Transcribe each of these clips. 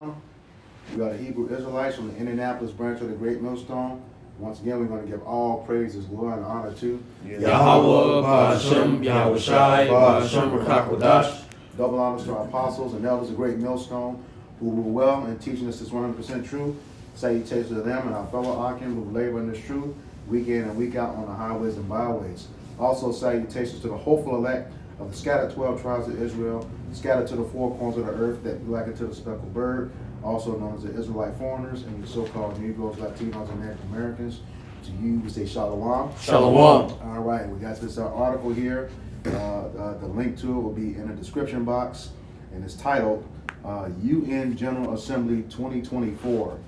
We are the Hebrew Israelites from the Indianapolis branch of the Great Millstone. Once again, we're going to give all praises, glory, and honor to Yahweh, Ba'ashem, Yahweh Shai, Ba'ashem, Rakakwadash. Double honors to our apostles and elders of Great Millstone who rule well in teaching us this 100% truth. Salutations to them and our fellow Akim who labor in this truth week in and week out on the highways and byways. Also, salutations to the hopeful elect of the scattered 12 tribes of Israel, scattered to the four corners of the earth that be likened to the speckled bird, also known as the Israelite foreigners and the so-called Negroes, Latinos, and Native Americans. To you, we say Shalom. Shalom. All right, we got this article here. The link to it will be in the description box, and it's titled UN General Assembly 2024.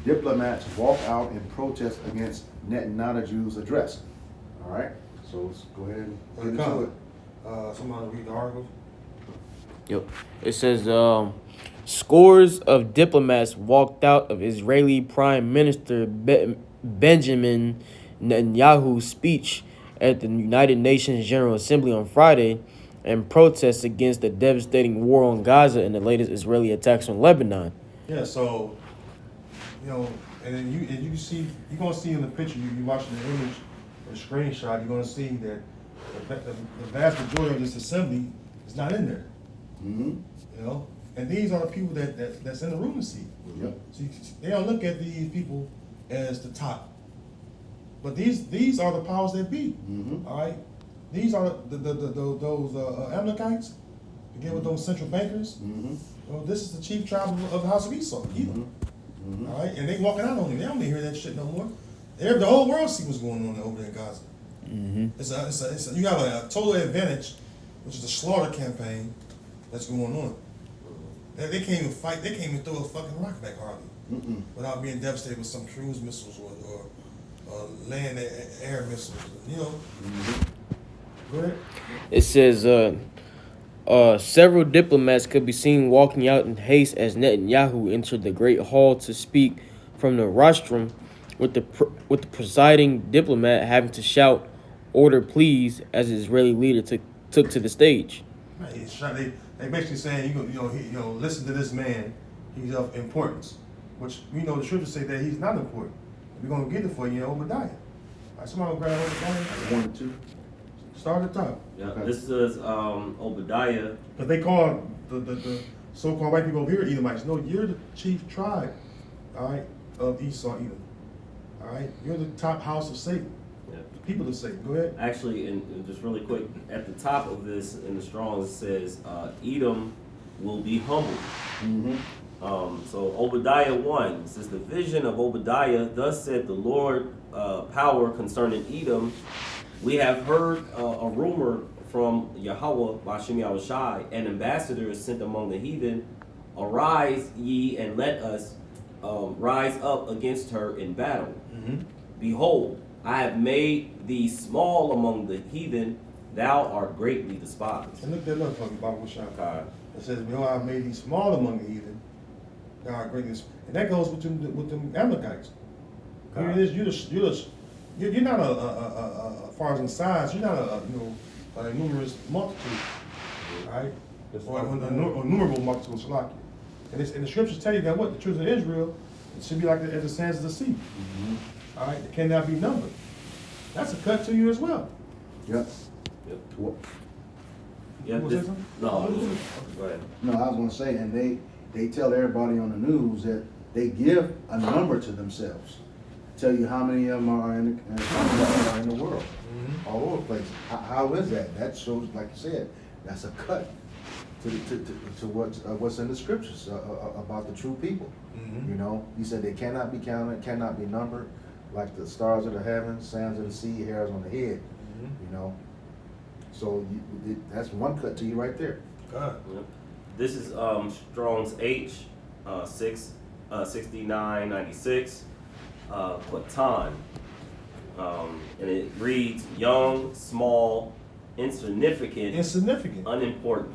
Diplomats walk out in protest against Netanyahu's address. All right, so let's go ahead and get into it. Somebody read the article. Yep. It says scores of diplomats walked out of Israeli Prime Minister Benjamin Netanyahu's speech at the United Nations General Assembly on Friday in protest against the devastating war on Gaza and the latest Israeli attacks on Lebanon. Yeah, so and then you see, you're gonna see in the picture, you watching the image or the screenshot, you're gonna see that the vast majority of this assembly is not in there. Mm-hmm. And these are the people that's in the ruling seat. Yep. So they don't look at these people as the top, but these are the powers that be. Mm-hmm. All right, these are those Amalekites. Again, with those central bankers. Mm-hmm. This is the chief tribe of the house of Esau. Heathen. Mm-hmm. All right, and they walking out on him. They don't hear that shit no more. The whole world see what's going on over there in Gaza. It's a you have a total advantage, which is a slaughter campaign that's going on. They can't even fight. They can't even throw a fucking rock back hardly without being devastated with some cruise missiles or land air missiles. Go ahead. It says several diplomats could be seen walking out in haste as Netanyahu entered the Great Hall to speak from the rostrum, with the presiding diplomat having to shout "Order, please!" as the Israeli leader took to the stage. They basically saying listen to this man. He's of importance, which the scriptures say that he's not important. We're gonna get it for you, Obadiah. All right, somebody will grab Obadiah. 1 and 2. Start at the top. Yeah, Okay. this is Obadiah. Because they call the so-called white people over here Edomites. No, you're the chief tribe, all right, of Esau, Edom. All right, you're the top house of Satan. Yeah. The people of Satan. Go ahead. Actually, and just really quick, at the top of this in the Strong's it says Edom will be humbled. Mm-hmm. So Obadiah 1 says, the vision of Obadiah, thus said the Lord, power concerning Edom. We have heard a rumor from Yahweh, Ba'ashem Yahweh Shai, an ambassador is sent among the heathen. Arise ye and let us rise up against her in battle. Behold, I have made thee small among the heathen, thou art greatly despised. And look that up for me, Bible Shop. Okay. It says, behold, I made thee small among the heathen, thou art greatly despised. And that goes with them Amalekites. Okay. Here it is, you're not as far as in size, you're not a numerous multitude, all right? Or a numerable multitude, Shalaki. And the scriptures tell you that what? The children of Israel, it should be like as the sands of the sea. All right? It cannot be numbered. That's a cut to you as well. Yep. Yep. Well, Yeah, Was this, that something? no, go ahead. no, I was going to say, and they tell everybody on the news that they give a number to themselves. Tell you how many of them are in the world, all over the place. How is that? That shows, like you said, that's a cut to what's in the scriptures about the true people. He said they cannot be counted, cannot be numbered, like the stars of the heavens, sands of the sea, hairs on the head. So that's one cut to you right there. God. Yep. This is Strong's H 6996. Platan, and it reads young, small, insignificant, unimportant.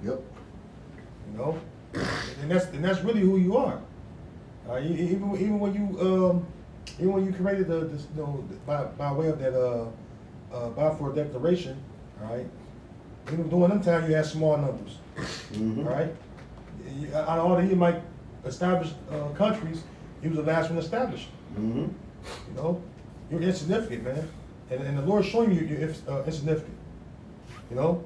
Yep. And that's really who you are. Even when you created by way of that Balfour Declaration, all right. Even during them time you had small numbers, all right. out of all the Edomite established countries, he was the last one established. Mm-hmm. You know, you're insignificant, man, and the Lord's showing you you're insignificant. You know.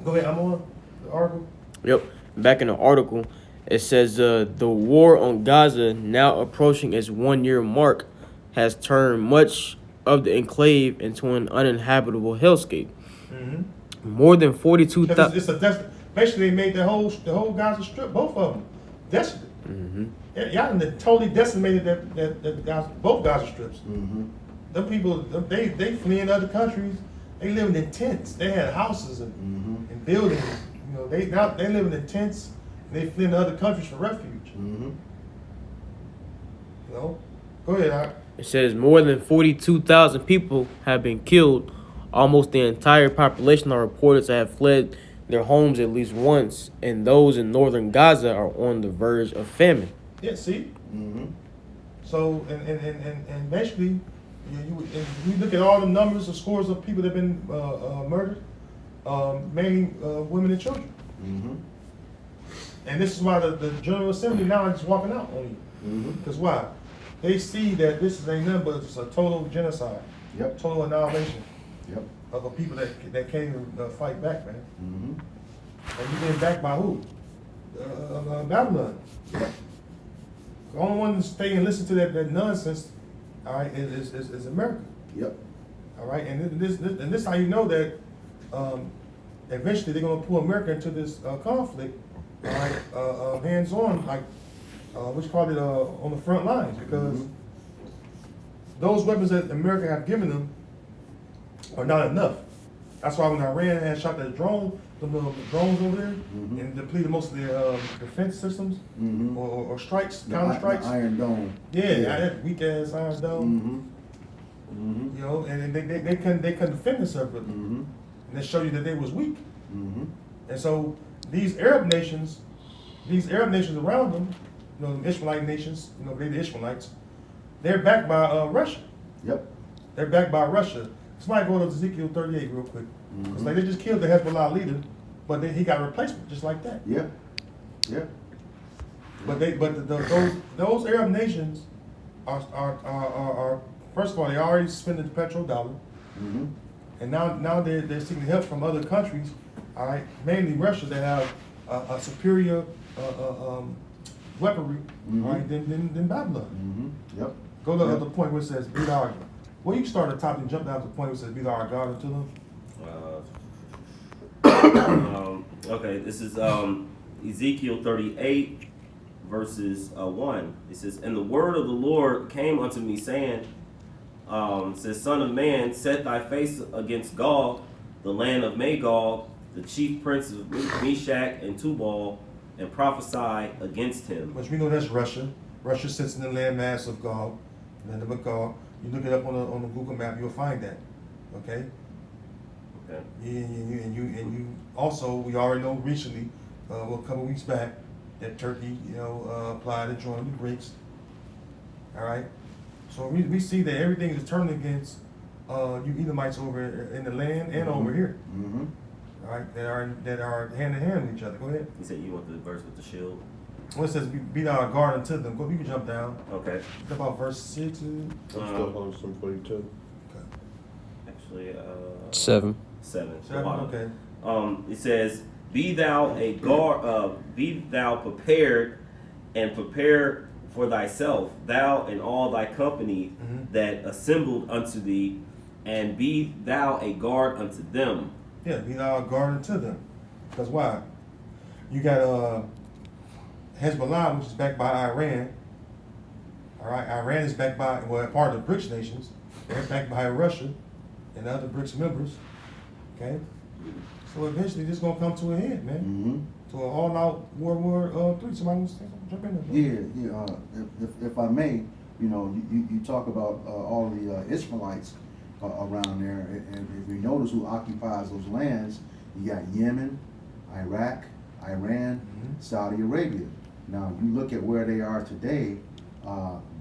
Go ahead. I'm on the article. Yep. Back in the article, it says the war on Gaza, now approaching its 1-year mark, has turned much of the enclave into an uninhabitable hellscape. Mm-hmm. More than 42,000. It's basically they made the whole Gaza Strip, both of them, desolate. Mm-hmm. Y'all done totally decimated that Gaza, both Gaza Strips. Mm-hmm. Them people, they fleeing other countries. They living in tents. They had houses and buildings. You know, they living in tents. And they fleeing to other countries for refuge. Mm-hmm. You know, go ahead, Art. It says more than 42,000 people have been killed. Almost the entire population are reported to have fled their homes at least once, and those in northern Gaza are on the verge of famine. Yeah, see. Mm-hmm. So and basically, you look at all the numbers of scores of people that have been murdered, mainly women and children. Mm-hmm. And this is why the General Assembly now is walking out on you. Because why? They see that this ain't nothing but it's a total genocide. Yep. Total annihilation Yep. of the people that can't even fight back, man. Mm-hmm. And you getting backed by who? Babylon. Yep. The only one to stay and listen to that nonsense, all right, is America. Yep. All right, and this how you know that eventually they're gonna pull America into this conflict, all right, hands on, like what you call it, on the front lines, because those weapons that America have given them are not enough. That's why when Iran had shot that drone, the little drones over there, and depleted most of their defense systems or strikes, counter strikes. The Iron Dome. Yeah, that weak ass Iron Dome. You know, and they couldn't defend themselves with them. And they show you that they was weak. And so these Arab nations around them, you know, the Ishmaelite nations, you know, they the Ishmaelites, they're backed by Russia. Yep. They're backed by Russia. Somebody go to Ezekiel 38 real quick. It's like they just killed the Hezbollah leader, but then he got a replacement just like that. Yep. Yep. But those Arab nations are first of all, they already spending the petrodollar, and now they're seeking help from other countries, all right, mainly Russia, that have a superior weaponry, all right, than Babylon. Yep. Go to the other point where it says, "Be thou." Well, you can start at the top and jump down to the point where it says, "Be thou our God unto them." Okay, this is Ezekiel 38, verses 1. It says, "And the word of the Lord came unto me, saying, says, Son of man, set thy face against Gog, the land of Magog, the chief prince of Meshach and Tubal, and prophesy against him." Which we know that's Russia. Russia sits in the landmass of Gog, land of Magog. You look it up on the Google map, you'll find that. Okay. Okay. And you also, we already know recently, a couple weeks back, that Turkey, you know, applied and joined the BRICS. All right. So we see that everything is turning against you Edomites over in the land and over here. All right, that are hand in hand with each other. Go ahead. You said you want the verse with the shield. Well, it says, "Be thou a guard unto them." Go, you can jump down. Okay. What about verse 6? I'm still on some 42. Okay. Actually, 7. 7. 7, okay. It says, "Be thou a guard, be thou prepared, and prepare for thyself, thou and all thy company that assembled unto thee, and be thou a guard unto them." Yeah, be thou a guard unto them. Because why? You got Hezbollah, which is backed by Iran. All right, Iran is backed by, well, part of the BRICS nations. They're backed by Russia and other BRICS members. Okay? So eventually this is going to come to a head, man. To an all-out World War III. Somebody wants to jump in there? Yeah. If I may, you know, you talk about all the Ishmaelites around there, and if you notice who occupies those lands, you got Yemen, Iraq, Iran, Saudi Arabia. Now, you look at where they are today,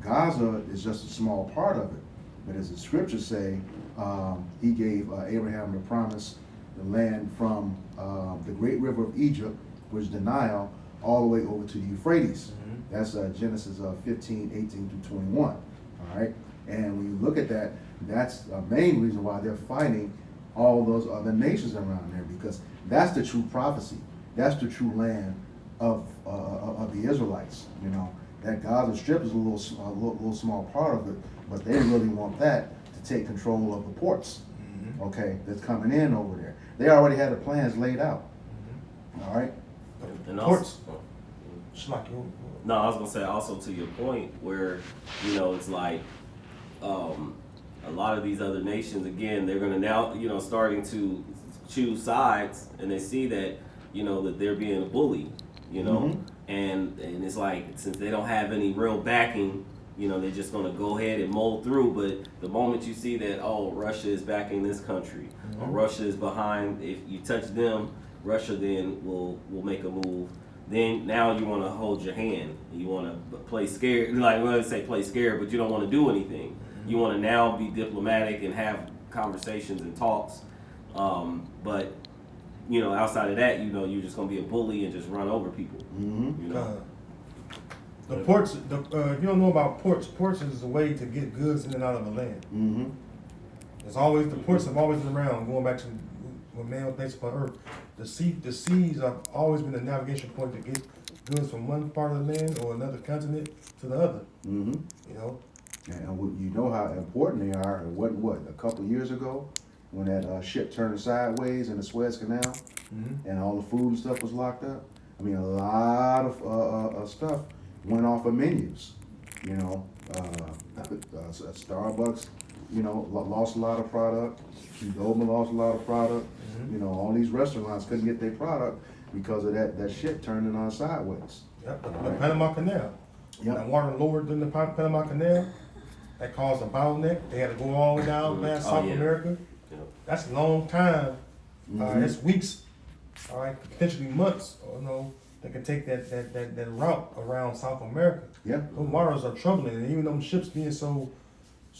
Gaza is just a small part of it. But as the scriptures say, he gave Abraham the promise the land from the great river of Egypt, which is the Nile, all the way over to the Euphrates. That's Genesis 15, 18 through 21. All right, and when you look at that, that's the main reason why they're fighting all those other nations around there, because that's the true prophecy. That's the true land of the Israelites. You know, that Gaza Strip is a little small part of it, but they really want that to take control of the ports. Okay, that's coming in over there. They already had the plans laid out. All right. And Ports. also, Schlocky. no, I was gonna say also to your point where, you know, it's like a lot of these other nations, again, they're gonna now, you know, starting to choose sides, and they see that, you know, that they're being a bully, you know, and it's like, since they don't have any real backing, you know, they're just gonna go ahead and mold through. But the moment you see that, oh, Russia is backing this country, or Russia is behind, if you touch them, Russia then will make a move. Then now you want to hold your hand. You want to play scared, like well, say play scared, but you don't want to do anything. You want to now be diplomatic and have conversations and talks. But you know, outside of that, you know, you're just gonna be a bully and just run over people. You know. The ports, if you don't know about ports is a way to get goods in and out of the land. There's always, the ports have always been around, going back to when man was based upon earth. The seas have always been a navigation point to get goods from one part of the land or another continent to the other. You know? And you know how important they are. What, a couple of years ago, when that ship turned sideways in the Suez Canal, and all the food and stuff was locked up. I mean, a lot of stuff went off of menus. You know, Starbucks, you know, lost a lot of product. Goldman lost a lot of product. You know, all these restaurants couldn't get their product because of that ship turning on sideways. Yep, the Panama Canal. When the water lowered in the Panama Canal, that caused a bottleneck. They had to go all the way down past South America. That's a long time. It's weeks, all right, potentially months, you know, that can take that route around South America. Yeah. Those waters are troubling, and even though ships being so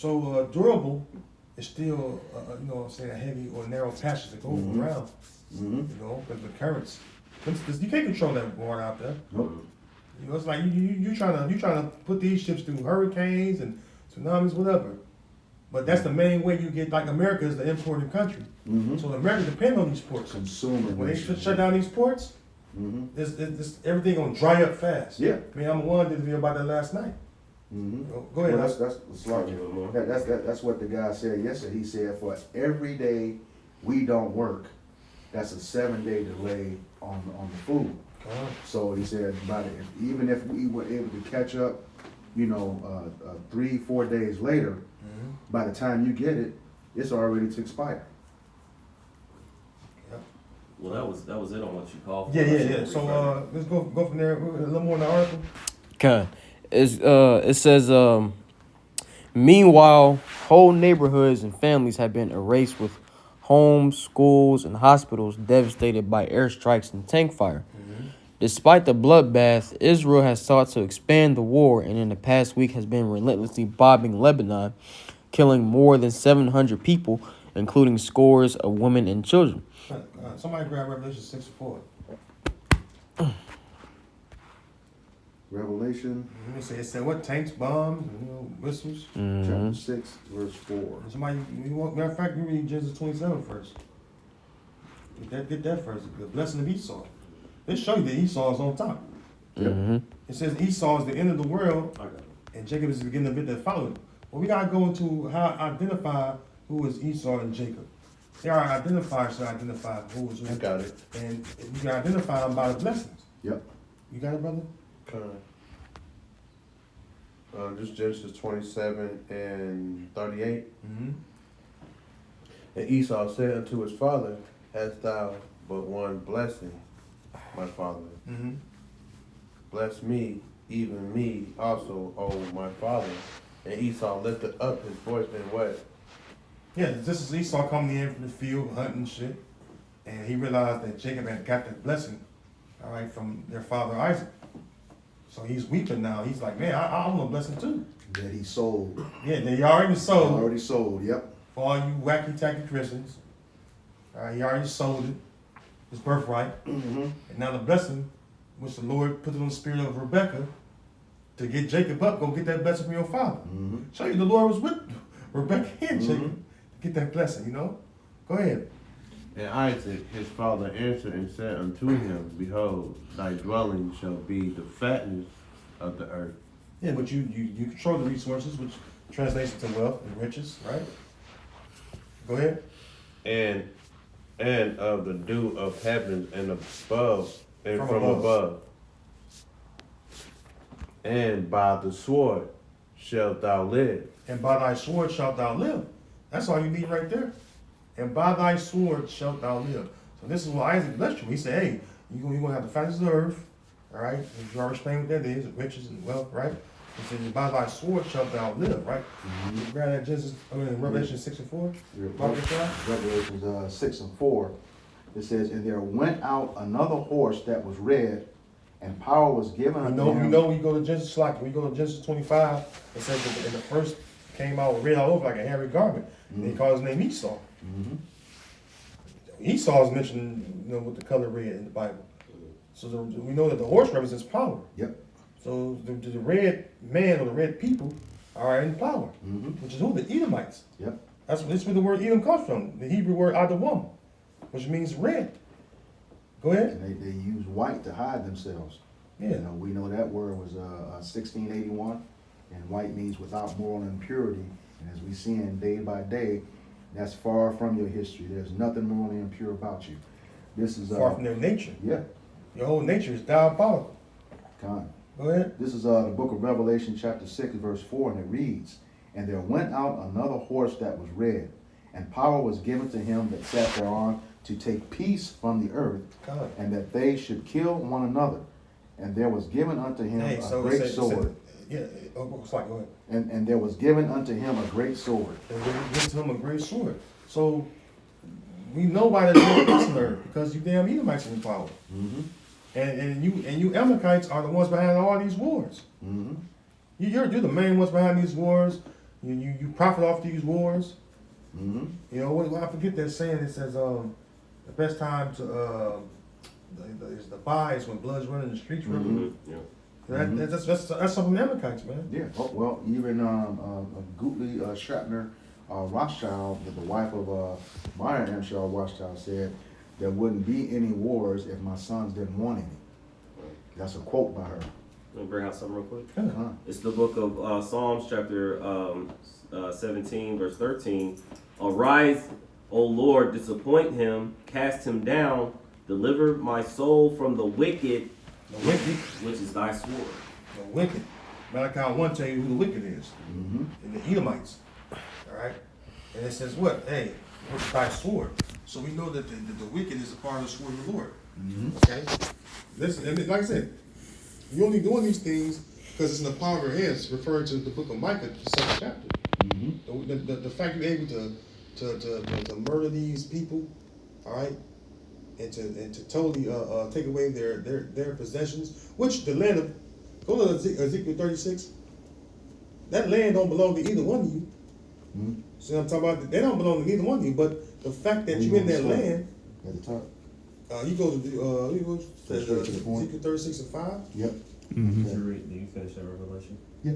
durable, it's still, you know what I'm saying, a heavy or narrow passage to go around. You know, because the currents, because you can't control that water out there. Nope. You know, it's like you trying to put these ships through hurricanes and tsunamis, whatever. But that's the main way you get, like America is the importing country. So America depends on these ports. Consumer. When they shut down these ports, this everything gonna dry up fast. Yeah. I mean, I'm one did a video about that last night. Go ahead. Well, that's what the guy said yesterday. He said for every day we don't work, that's a 7-day delay on the food. So he said, even if we were able to catch up, you know, 3-4 days later, by the time you get it, it's already to expire. Well, that was it on what you called for. Yeah. So let's go from there. A little more in the article. Okay. It says, meanwhile, whole neighborhoods and families have been erased, with homes, schools, and hospitals devastated by airstrikes and tank fire. Despite the bloodbath, Israel has sought to expand the war, and in the past week has been relentlessly bombing Lebanon, killing more than 700 people, including scores of women and children. Somebody grab Revelation 6:4. Revelation It said what? Tanks, bombs, you know, missiles. chapter 6, verse 4. Somebody, matter of fact, you read Genesis 27 first. Get that first. The blessing of Esau. They show you that Esau is on top. It says Esau is the end of the world, and Jacob is the beginning of it that followed. Well, we gotta go into how identify who is Esau and Jacob. There are identifiers to identify who is who. I got it. And you can identify them by the blessings. Yep. You got it, brother? Just Genesis 27 and 38. And Esau said unto his father, hast thou but one blessing, my father? Bless me, even me also, O my father. And Esau lifted up his voice and what? Yeah, this is Esau coming in from the field, hunting shit. And he realized that Jacob had got that blessing, all right, from their father Isaac. So he's weeping now. He's like, man, I want a blessing too. That he sold. Yeah, they already sold. Already sold, yep. For all you wacky tacky Christians. All right, he already sold it, his birthright. Mm-hmm. And now the blessing, which the Lord put it on the spirit of Rebekah, to get Jacob up, go get that blessing from your father. Mm-hmm. Show you the Lord was with Rebekah and Jacob to get that blessing, you know? Go ahead. And Isaac his father answered and said unto him, Behold, thy dwelling shall be the fatness of the earth. Yeah, but you control the resources, which translates into wealth and riches, right? Go ahead. And of the dew of heavens and above and From from above. And by the sword shalt thou live. And by thy sword shalt thou live. That's all you need right there. And by thy sword shalt thou live. So this is what Isaac blessed you. He said, hey, you're going to have the fatness of the earth, all right? You already explained what that is, riches and wealth, right? He said, by thy sword shalt thou live, right? You grab that Revelation 6 and 4. Revelations 6 and 4. It says, and there went out another horse that was red, and power was given unto him. You know, when you go to Genesis, like when you go to Genesis 25, it says that the first came out red all over like a hairy garment. And he called his name Esau. Mm-hmm. Esau is mentioned, you know, with the color red in the Bible. So we know that the horse represents power. Yep. So the red man or the red people are in power, which is who? The Edomites. Yep. That's where the word Edom comes from. The Hebrew word Adawam, which means red. Go ahead. And they use white to hide themselves. Yeah. You know, we know that word was 1681, and white means without moral impurity. And as we see in day by day, that's far from your history. There's nothing morally impure about you. This is Far from their nature. Yeah. Your whole nature is diabolical. Kind. Go ahead. This is the book of Revelation chapter 6 verse 4, and it reads, and there went out another horse that was red, and power was given to him that sat thereon to take peace from the earth, God. and that they should kill one another. And there was given unto him a great sword. It's like, go ahead. And there was given unto him a great sword. And they give to him a great sword. So we know why there's no peace on earth, because you damn Edomites are in power. Mm-hmm. And you Amalekites are the ones behind all these wars. Mm-hmm. You're the main ones behind these wars. You profit off these wars. Mm-hmm. You know, I forget that saying. It says the best time to the buy is when blood's running the streets. Mm-hmm. Yeah. That's some of the Amalekites, man. Yeah. Oh, well, even Gutli Shrapner Rothschild, the wife of Meyer Amschel Rothschild, said there wouldn't be any wars if my sons didn't want any. That's a quote by her. Let me bring out something real quick. Huh. It's the book of Psalms, chapter 17, verse 13. Arise, O Lord, disappoint him, cast him down, deliver my soul from the wicked, which is thy sword. The wicked. Malachi 1 tell you who the wicked is. Mm-hmm. And the Edomites. All right? And it says what? Hey, what's thy sword? So we know that the wicked is a part of the sword of the Lord. Mm-hmm. Okay? Listen, and like I said, you're only doing these things because it's in the power of your hands, referring to the book of Micah, the 2nd chapter. Mm-hmm. The fact you're able to murder these people, all right, and to totally take away their possessions, which the land of, go to Ezekiel 36. That land don't belong to either one of you. Mm-hmm. See what I'm talking about? They don't belong to neither one of you. But the fact that you're in that land, at the top. you go to Straight to the point. Ezekiel 36 and 5. Yep. Mm-hmm. Did you finish that revelation? Yep.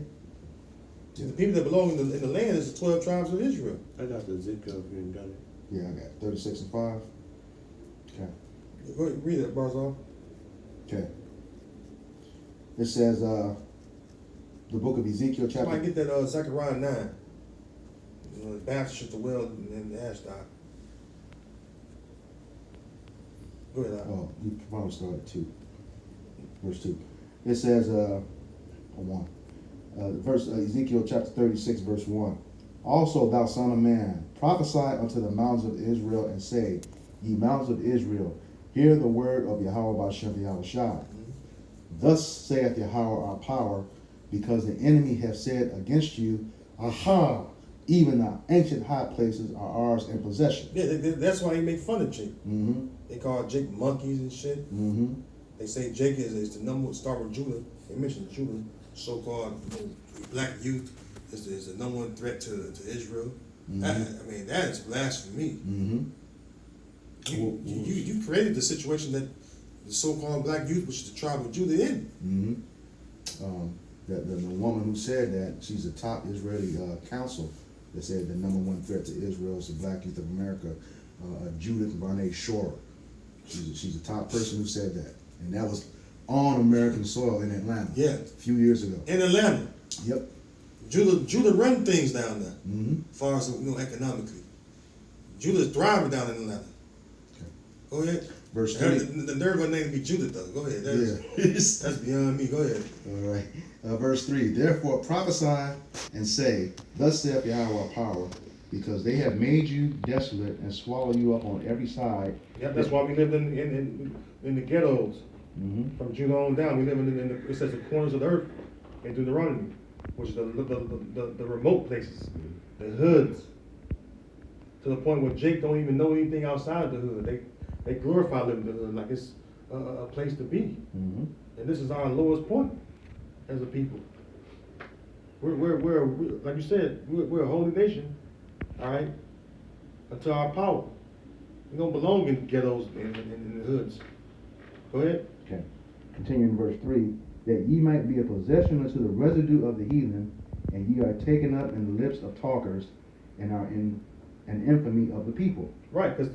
See, the people that belong in the land is the 12 tribes of Israel. I got the Ezekiel if you ain't got it. Yeah, I got 36 and 5. Okay. Go ahead, read that, Barzal. Okay. It says, the book of Ezekiel chapter. Somebody get that Zechariah 9. The Baptist at the well and the Ashdod. Go ahead, Oh, you probably start at 2. Verse 2. It says, 1. Ezekiel chapter 36, verse 1. Also, thou son of man, prophesy unto the mountains of Israel, and say, Ye mountains of Israel, hear the word of Yahweh Ba'ashem Yahushai. Thus saith Yahweh our power, because the enemy hath said against you, Aha, even the ancient high places are ours in possession. Yeah, that's why they make fun of Jake. Mm-hmm. They call Jake monkeys and shit. Mm-hmm. They say Jake is the number one star with Judah. They mention Judah, so-called black youth, is the number one threat to Israel. Mm-hmm. I mean, that is blasphemy. Mm-hmm. You created the situation that the so-called black youth, which is the tribe of Judah, in. The woman who said that, she's a top Israeli counsel that said the number one threat to Israel is the black youth of America, Judith Barnett Shore. She's a top person who said that. And that was on American soil in Atlanta. Yeah. A few years ago. In Atlanta. Yep. Judah run things down there, Mm-hmm. as far as economically. Judah's thriving down in Atlanta. Okay. Go ahead. Verse 3. The third one name to be Judah though. Go ahead. That's beyond me. Go ahead. All right. Verse 3. Therefore prophesy and say, thus saith Yahweh of power, because they have made you desolate and swallow you up on every side. Yep, that's why we lived in the ghettos. Mm-hmm. From Judah on down, we live in it says the corners of the earth in Deuteronomy, which is the remote places, the hoods, to the point where Jake don't even know anything outside of the hood. They glorify living in the hood like it's a place to be. Mm-hmm. And this is our lowest point as a people. We're like you said, we're a holy nation, all right, until our power. We don't belong in ghettos and in the hoods. Go ahead. Okay. Continuing verse 3, that ye might be a possession unto the residue of the heathen, and ye are taken up in the lips of talkers, and are in an infamy of the people. Right, because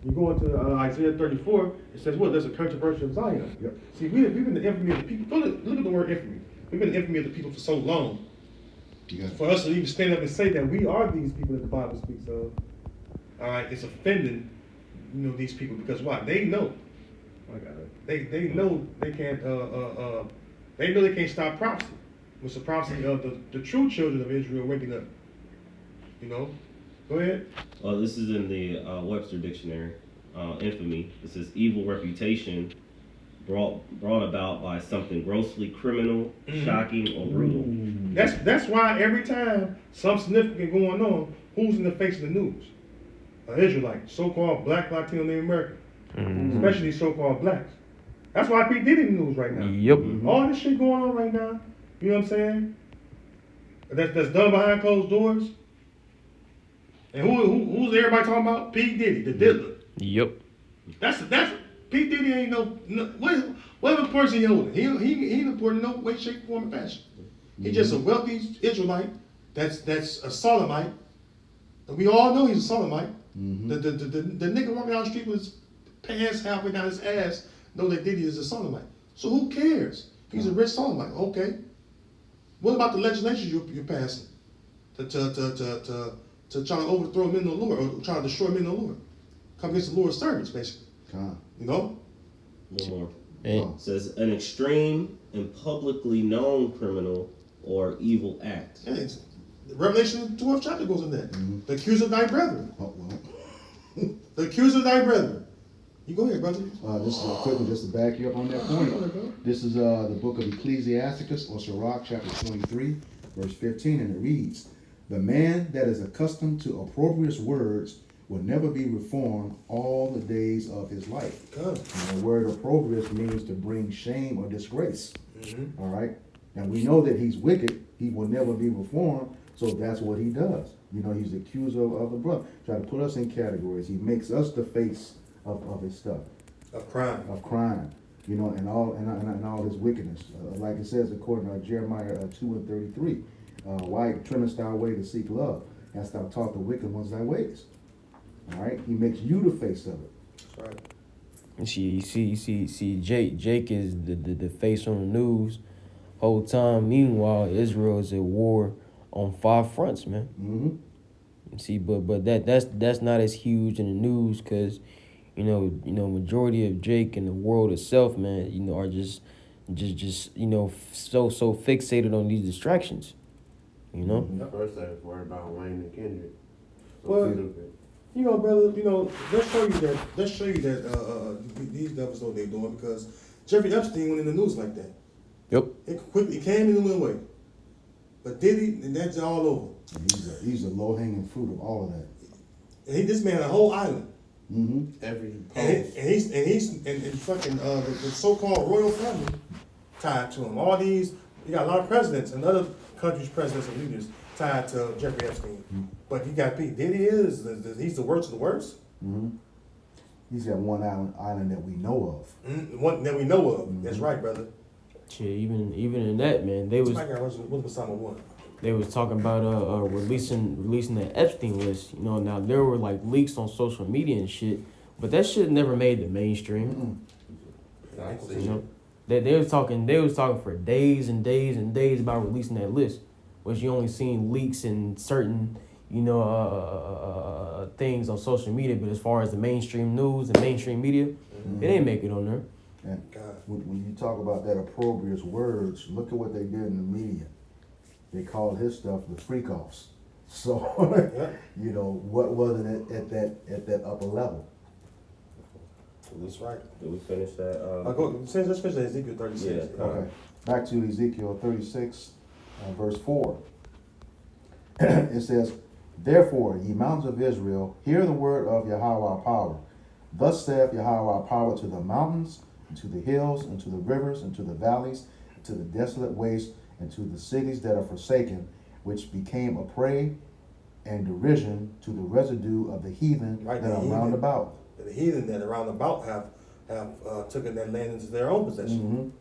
you go into Isaiah 34, it says what? There's a controversy of Zion. Yep. See, we've been the infamy of the people. Look at the word infamy. We've been the infamy of the people for so long. You got it. For us to even stand up and say that we are these people that the Bible speaks of, all right, it's offending, these people, because why? They know. I got it. They know they can't they know they can't stop prophecy. It's a prophecy of the true children of Israel waking up. Go ahead. Well, this is in the Webster Dictionary. Infamy. It says evil reputation brought about by something grossly criminal, shocking, or brutal. That's why every time something significant going on, who's in the face of the news? An Israelite, so-called black Latino Native American, especially so-called blacks. That's why P. Diddy in the news right now. Yep. All this shit going on right now, you know what I'm saying? That's done behind closed doors. And who's everybody talking about? P. Diddy, the diddler. Yep. That's P. Diddy ain't what importance he holding? He ain't important in no way, shape, form, or fashion. He's just a wealthy Israelite that's a Sodomite. And we all know he's a Sodomite. Mm-hmm. The nigga walking down the street with his pants halfway down his ass know that Diddy is a Sodomite. So who cares? He's a rich Sodomite. Okay. What about the legislation you're passing to try to overthrow him in the Lord, or try to destroy him in the Lord? Come against the Lord's servants, basically. Con. One more. And It says an extreme and publicly known criminal or evil act. Yeah, Revelation 12th chapter goes in there. Mm-hmm. The accuser of thy brethren. Oh, well. The accuser of thy brethren. You go ahead, brother. This is quickly just to back you up on that point. This is the book of Ecclesiasticus, or Sirach, chapter 23, verse 15, and it reads, the man that is accustomed to opprobrious words will never be reformed all the days of his life. Come. And the word opprobrious means to bring shame or disgrace. Mm-hmm. All right? And we know that he's wicked. He will never be reformed. So that's what he does. He's the accuser of the brother. Try to put us in categories. He makes us the face of his stuff. Of crime. Of crime. And all his wickedness. Like it says according to Jeremiah 2:33. Why trimmest thou way to seek love? Hast thou taught the wicked ones thy ways? All right? He makes you the face of it. That's right. you see, Jake is the face on the news whole time. Meanwhile, Israel is at war on 5 fronts, man. Mm-hmm. See, but that's not as huge in the news because, majority of Jake and the world itself, man, are just so fixated on these distractions. First, I was worried about Wayne and Kendrick. Well, brother, let's show you that these devils know what they're doing, because Jeffrey Epstein went in the news like that. Yep. It came and it went away. But Diddy, and that's all over. And he's the low-hanging fruit of all of that. And this man had a whole island. Mm-hmm. Every And post. he's fucking the so-called royal family tied to him. All these, you got a lot of presidents and other countries' presidents and leaders tied to Jeffrey Epstein. But you got Pete Diddy he's the worst of the worst. He's got one island that we know of. One that we know of. That's right, brother. Shit, even in that, man, they was What was Psalm 1? they was talking about releasing the Epstein list. You know, now there were like leaks on social media and shit, but that shit never made the mainstream. You know, they was talking for days and days and days about releasing that list, which you only seen leaks in certain things on social media, but as far as the mainstream news and mainstream media, it didn't make it on there. And when you talk about that opprobrious words, look at what they did in the media. They called his stuff the freak offs. So, you know, what was it at that upper level? That's right. Did we finish that? Let's finish Ezekiel 36. Yeah. Okay. Back to Ezekiel 36, verse 4. It says, "Therefore, ye mountains of Israel, hear the word of Yahweh our power. Thus saith Yahweh our power to the mountains, and to the hills, and to the rivers, and to the valleys, and to the desolate waste, and to the cities that are forsaken, which became a prey and derision to the residue of the heathen that are round about." The heathen that are round about have taken that land into their own possession.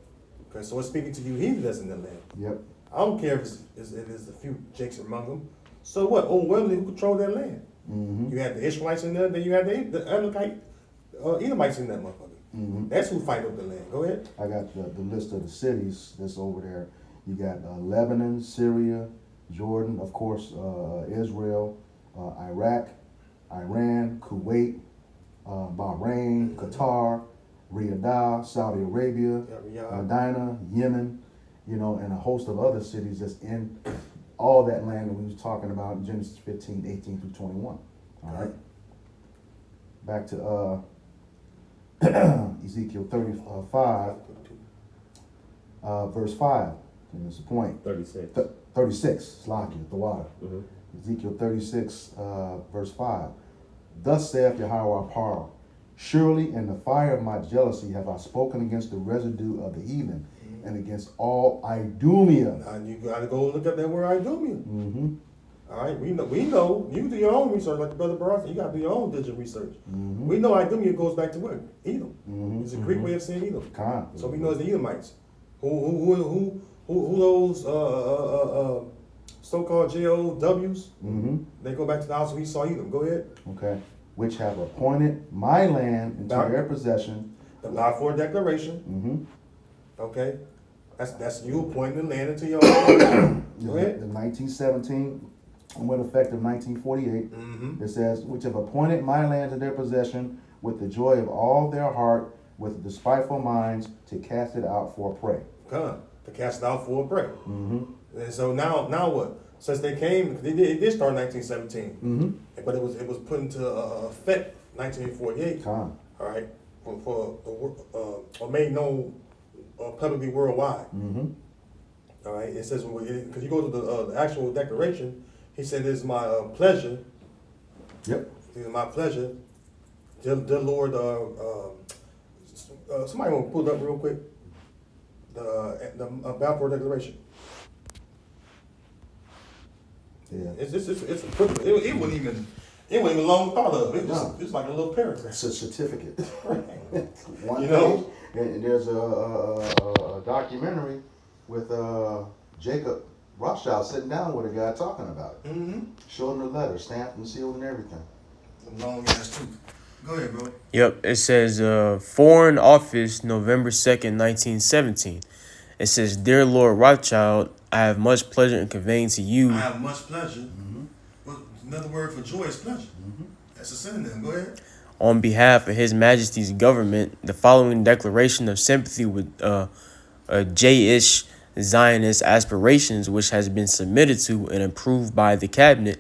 Okay, so it's speaking to you heathen that's in the land. Yep. I don't care if it's a few jakes among them. So what? Overwhelmingly, who control that land? You had the Ishmaelites in there, then you had the Amalekite, Edomites in that motherfucker. That's who fight over the land. Go ahead. I got the list of the cities that's over there. You got Lebanon, Syria, Jordan, of course, Israel, Iraq, Iran, Kuwait, Bahrain, Qatar, Riyadh, Saudi Arabia, Medina, Yemen, you know, and a host of other cities that's in all that land that we was talking about in Genesis 15, 18 through 21. All right. Back to Ezekiel 35, verse 5. And it's the point. 36. 36, Slakia, the water. Ezekiel 36, verse 5. Thus saith Yahweh our power, surely in the fire of my jealousy have I spoken against the residue of the heathen, and against all Idumea. And you gotta go look up that word Idumea. All right, we know. You do your own research, like the brother Barnes. You gotta do your own digital research. We know Idumea goes back to what? Edom. It's a Greek way of saying Edom. So we know it's the Edomites. Who those so-called JOWs? They go back to the house where he saw Edom. Go ahead. Okay. Which have appointed my land into their possession. The Balfour Declaration. Okay. That's you appointing the land into your own. Go ahead. In 1917, with effect of 1948, it says, which have appointed my land to their possession with the joy of all their heart, with despiteful minds, to cast it out for a prey. To cast it out for a prey. And so now what? Since they came, it did start in 1917, but it was put into effect 1948. All right, or made known publicly worldwide. All right, it says because you go to the actual declaration, he said, "It is my pleasure." Yep. It is my pleasure, dear Lord. Somebody want to pull it up real quick. The Balfour Declaration. Yeah. It's a quick. It wasn't even long thought of. It's like a little paragraph. It's a certificate. You know? And there's a documentary with Jacob Rothschild sitting down with a guy talking about it. Showing the letter, stamped and sealed and everything. A long ass tooth. Go ahead, bro. Yep, it says Foreign Office, November 2nd, 1917. It says, "Dear Lord Rothschild, I have much pleasure in conveying to you." I have much pleasure. Another word for joy is pleasure. That's a synonym. Go ahead. On behalf of His Majesty's government, the following declaration of sympathy with J-ish Zionist aspirations, which has been submitted to and approved by the cabinet.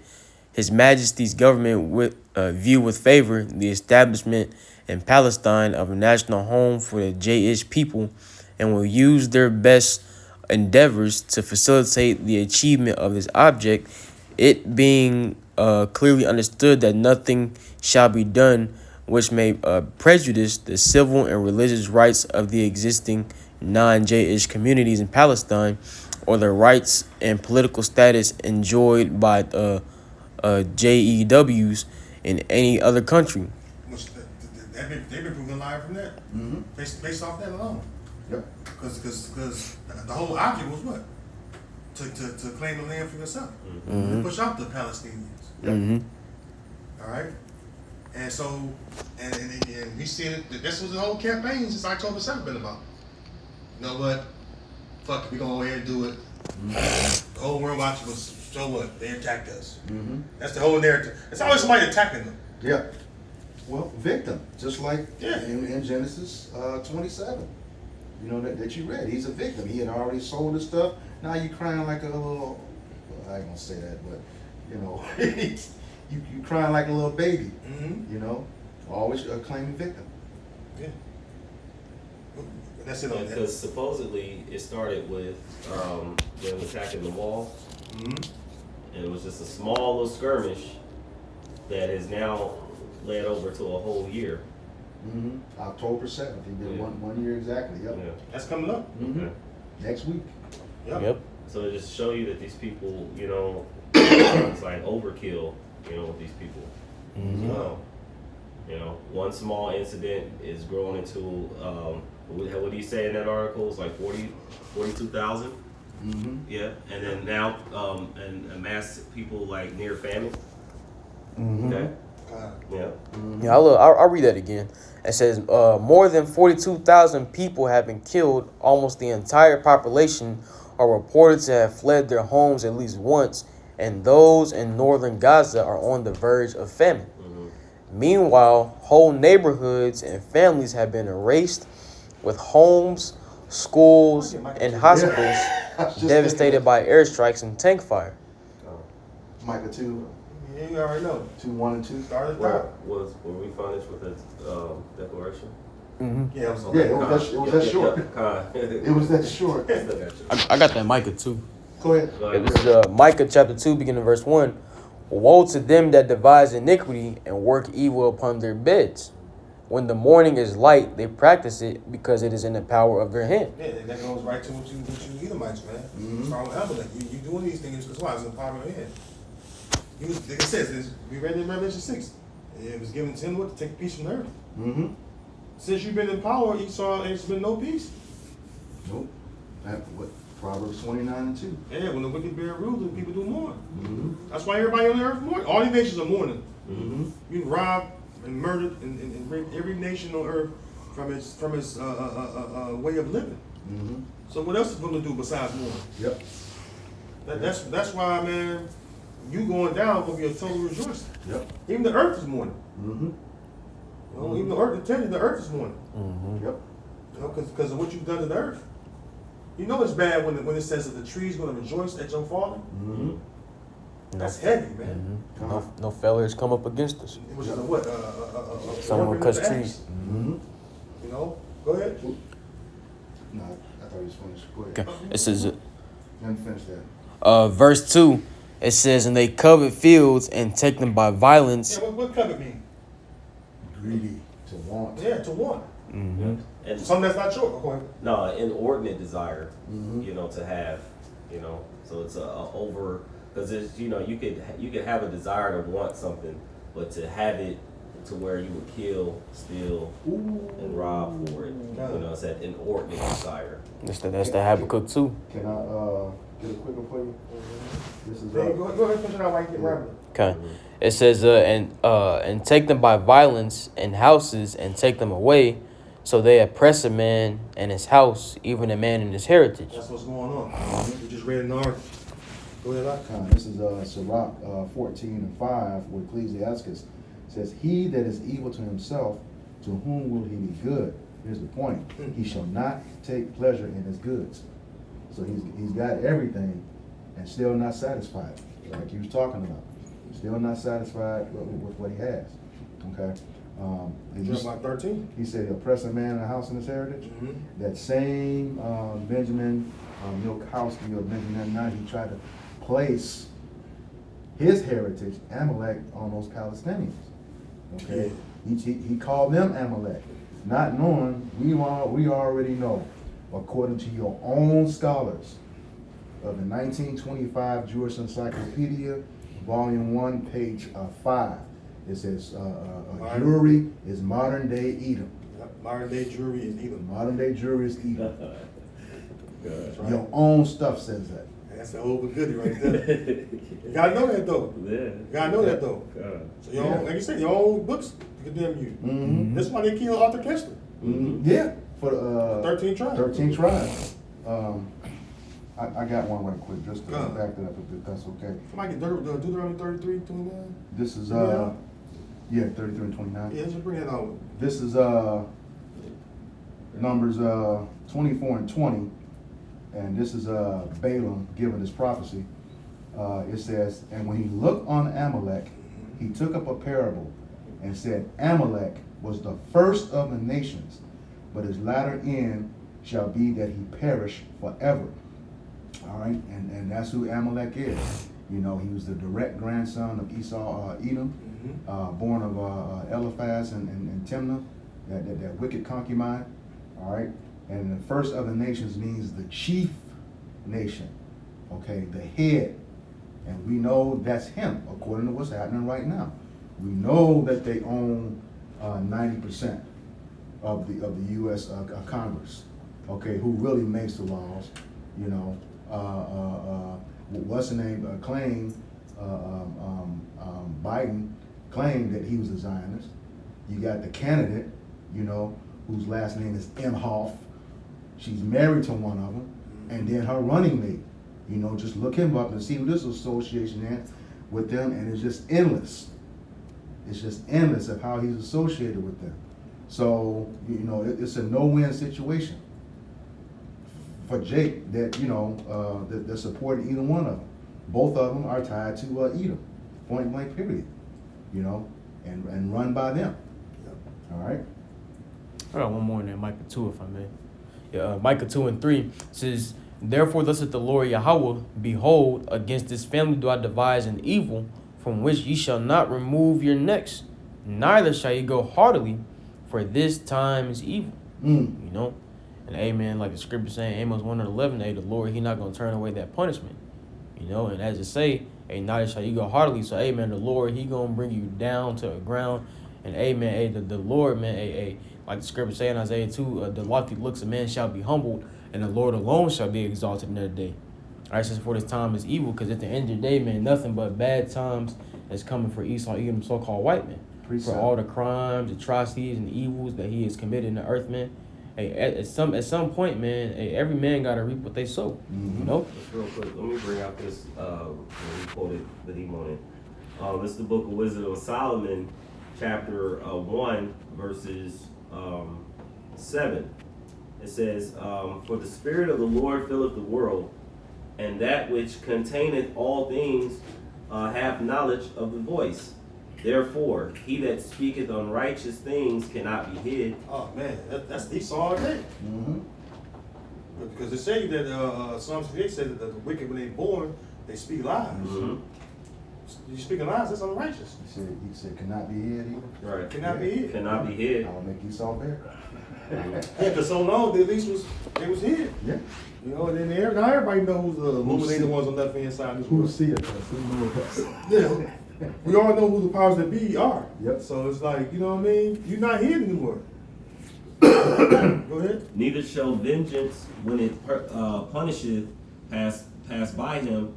His Majesty's government view with favor the establishment in Palestine of a national home for the J-ish people, and will use their best endeavors to facilitate the achievement of this object, it being clearly understood that nothing shall be done which may prejudice the civil and religious rights of the existing non-J-ish communities in Palestine, or the rights and political status enjoyed by JEWs in any other country. they've been proven lying from that. Mm-hmm. Based off that alone. Yep. Because the whole object was what? To claim the land for yourself. To push out the Palestinians. Mm-hmm. All right? And so, and we see it, this was the whole campaign since October 7th been about. You know what? Fuck it, we gonna go ahead and do it. The whole world watching was, so what? They attacked us. Mm-hmm. That's the whole narrative. It's always somebody attacking them. Yeah. Well, victim, just like Yeah. in Genesis 27. You know that you read. He's a victim. He had already sold his stuff. Now you crying like a little. Well, I ain't gonna say that, but you know, you crying like a little baby. Mm-hmm. You know, always claiming victim. Yeah. That's it on that. Because supposedly it started with them attacking the wall, Mm-hmm. and it was just a small little skirmish that has now led over to a whole year. Mm-hmm. October 7th. He did Yeah. one year exactly. Yep. Yeah. That's coming up. Mm-hmm. Okay. Next week. Yep. So it just show you that these people, you know, it's like overkill, you know, with these people. Mm-hmm. You know, one small incident is growing into, what did he say in that article? It's like 42,000. Mm-hmm. Yeah. And then now, and amass people like near famine. Mm-hmm. Okay. God. Yeah. Yeah, I'll read that again. It says more than 42,000 people have been killed. Almost the entire population are reported to have fled their homes at least once, and those in northern Gaza are on the verge of famine. Meanwhile, whole neighborhoods and families have been erased, with homes, schools, and hospitals devastated by airstrikes and tank fire. Micah 2, Yeah, you already know. 1 and 2. Start at the Were top. we finished with the declaration? Mm-hmm. Yeah, so Yeah, it was that short. It was that short. I got that Micah too. Go ahead. It was Micah chapter 2, beginning verse 1. Woe to them that devise iniquity and work evil upon their beds. When the morning is light, they practice it because it is in the power of their hand. Yeah, and that goes right to what you Edomites, man. Start with Amalek. You doing these things because why? It's in the power of your hand. He was, like it says, we read it in Revelation 6. It was given to him what to take peace from the earth. Mm-hmm. Since you've been in power, Esau, there's been no peace. Nope. What? Proverbs 29 and 2. Yeah, when the wicked bear rule, the people do mourn. Mm-hmm. That's why everybody on the earth mourn. All these nations are mourning. Mm-hmm. You robbed and murdered and raped every nation on earth from its way of living. Mm-hmm. So what else is going to do besides mourn? Yep. That's why, man, you going down will be a total rejoicing. Yep. Even the earth is mourning. Mm-hmm. You know, even the earth, the earth is mourning. Mm-hmm. Yep. You know, because of what you've done to the earth. You know it's bad when it says that the tree's going to rejoice at your falling. Mm-hmm. That's heavy, man. Mm-hmm. No failures come up against us. It was just a what? Someone warping cuts of the trees. axe. Mm-hmm. You know, go ahead. No, I thought he was finished. Go ahead. Okay. It says, Let me finish that. verse 2, it says, and they covet fields and take them by violence. Yeah, what covet mean? Greedy, to want. Yeah, to want. Mm-hmm. And Something that's not true. Okay. no, inordinate desire, Mhm. you know, to have, you know, so it's a over, because it's, you know, you could have a desire to want something, but to have it to where you would kill, steal, and rob for it, you know, it's that inordinate desire. That's the Habakkuk 2. Can I get a quick one for you? This is Go ahead, push it out while you get rambling. Okay. It says, and take them by violence in houses and take them away. So they oppress a man and his house, even a man and his heritage. That's what's going on. We just read an article. Go ahead, Doc. This is Sirach 14 and 5, where Ecclesiastes says, he that is evil to himself, to whom will he be good? Here's the point. He shall not take pleasure in his goods. So he's got everything and still not satisfied, like he was talking about. Still not satisfied with what he has. Okay? Jeremiah 13. He said, he'll oppress a man in a house in his heritage. Mm-hmm. That same Benjamin Milkowski or Benjamin Knight, he tried to place his heritage, Amalek, on those Palestinians. Okay? He called them Amalek, not knowing, we already know, according to your own scholars, of the 1925 Jewish Encyclopedia, Volume 1, page 5, It says Modern- Jewry is modern day Edom. Modern day jewelry is Edom. Modern day Jewry is Edom. That's right. Your own stuff says that. That's the old goodie right there. You gotta know that though. Yeah. You gotta know that though. God. So your own, like you said, your own books condemn you. Mm-hmm. That's why they killed Arthur Kessler. Yeah, for 13 tribes. 13 tribes. I got one right quick just to Go ahead. back that up if that's okay. Somebody get Deuteronomy 33, 29. This is Yeah. yeah, 33 and 29. Yeah, let's just bring that out. This is Numbers 24 and 20, and this is Balaam giving this prophecy. It says, and when he looked on Amalek, he took up a parable and said, Amalek was the first of the nations, but his latter end shall be that he perish forever. All right, and that's who Amalek is. You know, he was the direct grandson of Esau, Edom, born of Eliphaz and Timnah, that wicked concubine. All right, and the first of the nations means the chief nation. Okay, the head, and we know that's him according to what's happening right now. We know that they own 90% of the U.S. Congress. Okay, who really makes the laws? You know, what's the name? Claimed Biden claimed that he was a Zionist. You got the candidate, you know, whose last name is Imhoff. She's married to one of them, and then her running mate. You know, just look him up and see who this association is with them, and it's just endless. It's just endless of how he's associated with them. So, you know, it's a no-win situation for Jake that, you know, that supported either one of them. Both of them are tied to Edom, point blank period, you know, and run by them. All right? I got one more in there, Micah 2, if I may. Yeah, Micah 2 and 3 says, therefore thus saith the Lord Yahweh, behold, against this family do I devise an evil, from which ye shall not remove your necks, neither shall ye go heartily, for this time is evil. You know? And amen, like the scripture saying, Amos 1 and 11, hey, the Lord, he not going to turn away that punishment. You know, and as it say, hey, neither shall you go heartily. So, amen, the Lord, he going to bring you down to the ground. And amen, hey, the Lord, man, hey, like the scripture say in Isaiah 2, the lofty looks of man shall be humbled, and the Lord alone shall be exalted in that day. All right, since for this time is evil, because at the end of the day, man, nothing but bad times is coming for Esau, Edom, so-called white man. For all the crimes, atrocities, and evils that he has committed in the earth, man. Hey, at some point, man, hey, every man got to reap what they sow. You know? Just real quick, let me bring out this, we quoted the demon in. It's the book of Wisdom of Solomon, chapter 1, verses 7. It says, for the Spirit of the Lord filleth the world, and that which containeth all things hath knowledge of the voice. Therefore, he that speaketh unrighteous things cannot be hid. Oh man, that's Esau all day. Because they say that Psalm 68 says that the wicked, when they're born, they speak lies. You speaking lies, that's unrighteous. He said cannot be hid either. Right. Cannot be hid. Cannot be hid. I'll make Esau bear. Yeah, because so long they at least was hid. Yeah. You know, and then now everybody knows the illuminated ones on the left hand side of this Who world. see it? Who know it? Yeah. We all know who the powers that be are. Yep. So it's like, you know what I mean? You're not hid anymore. Go ahead. Neither shall vengeance, when it punisheth, pass by him.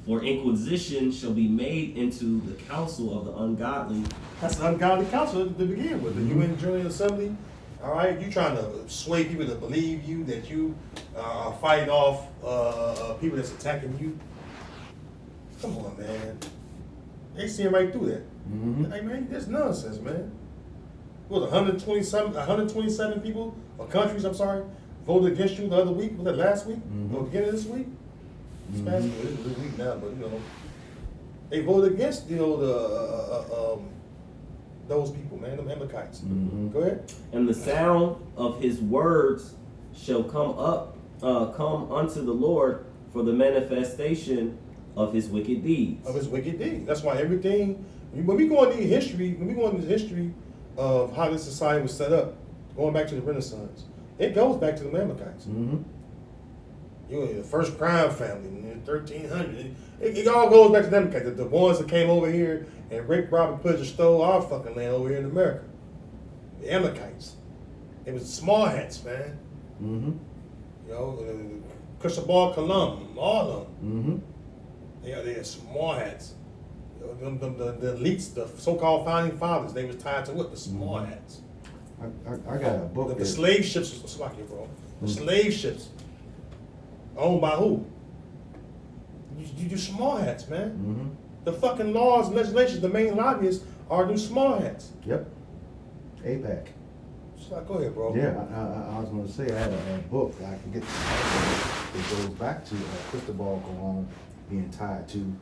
For inquisition shall be made into the counsel of the ungodly. That's the ungodly counsel to begin with. The UN General Assembly, all right, you trying to sway people to believe you that you are fighting off people that's attacking you. Come on, man. They seeing right through that. Like, man, that's nonsense, man. What, 127 people, or countries, I'm sorry, voted against you the other week? Was that last week? Or beginning of this week? This past week, this week now, but you know, they voted against, you know, those people, man, them Amalekites. Go ahead. And the sound of his words shall come unto the Lord for the manifestation of his wicked deeds. Of his wicked deeds. That's why everything, when we go into the history of how this society was set up, going back to the Renaissance, it goes back to the Amalekites. You the first crime family in 1300. It all goes back to them because the ones that came over here and raped, robbed, and stole our fucking land over here in America. The Amalekites. It was small hats, man. Mm-hmm. You know, Cristobal Colon, all of them. Mm-hmm. They had small hats. You know, the elites, the so-called founding fathers, they was tied to what? The small hats. I got a book. The slave ships, bro. The slave ships owned by who? You do small hats, man. Mm-hmm. The fucking laws and legislations, the main lobbyists are do small hats. Yep. APAC. So go ahead, bro. Yeah, I was going to say I had a book that I can get. It goes back to Cristobal Colon being tied to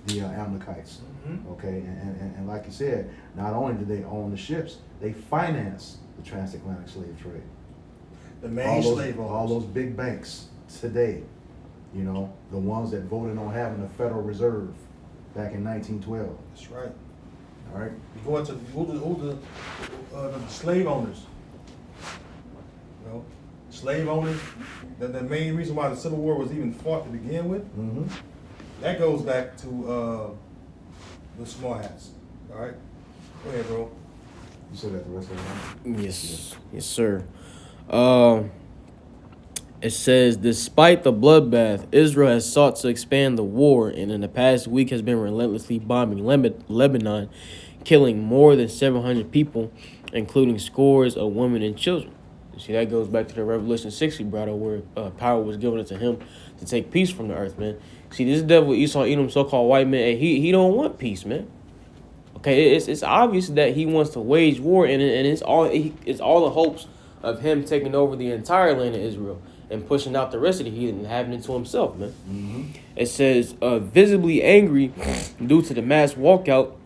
the Amalekites. Mm-hmm. Okay, and like you said, not only did they own the ships, they financed the transatlantic slave trade. The main slave owners. All those big banks today, you know, the ones that voted on having the Federal Reserve back in 1912. That's right. All right. You go into who the slave owners. You know, slave owners. The main reason why the Civil War was even fought to begin with. Mm-hmm. That goes back to the small hats. All right. Go ahead, bro. You said that the rest of the night? Yes, sir. It says, despite the bloodbath, Israel has sought to expand the war, and in the past week has been relentlessly bombing Lebanon, killing more than 700 people, including scores of women and children. You see, that goes back to the Revelation 6 he brought up, where power was given to him to take peace from the earth, man. See, this devil Esau Edom, so-called white man, he don't want peace, man. Okay, it's obvious that he wants to wage war, and it's all the hopes of him taking over the entire land of Israel and pushing out the rest of the heathen and having it to himself, man. Mm-hmm. It says, visibly angry due to the mass walkout,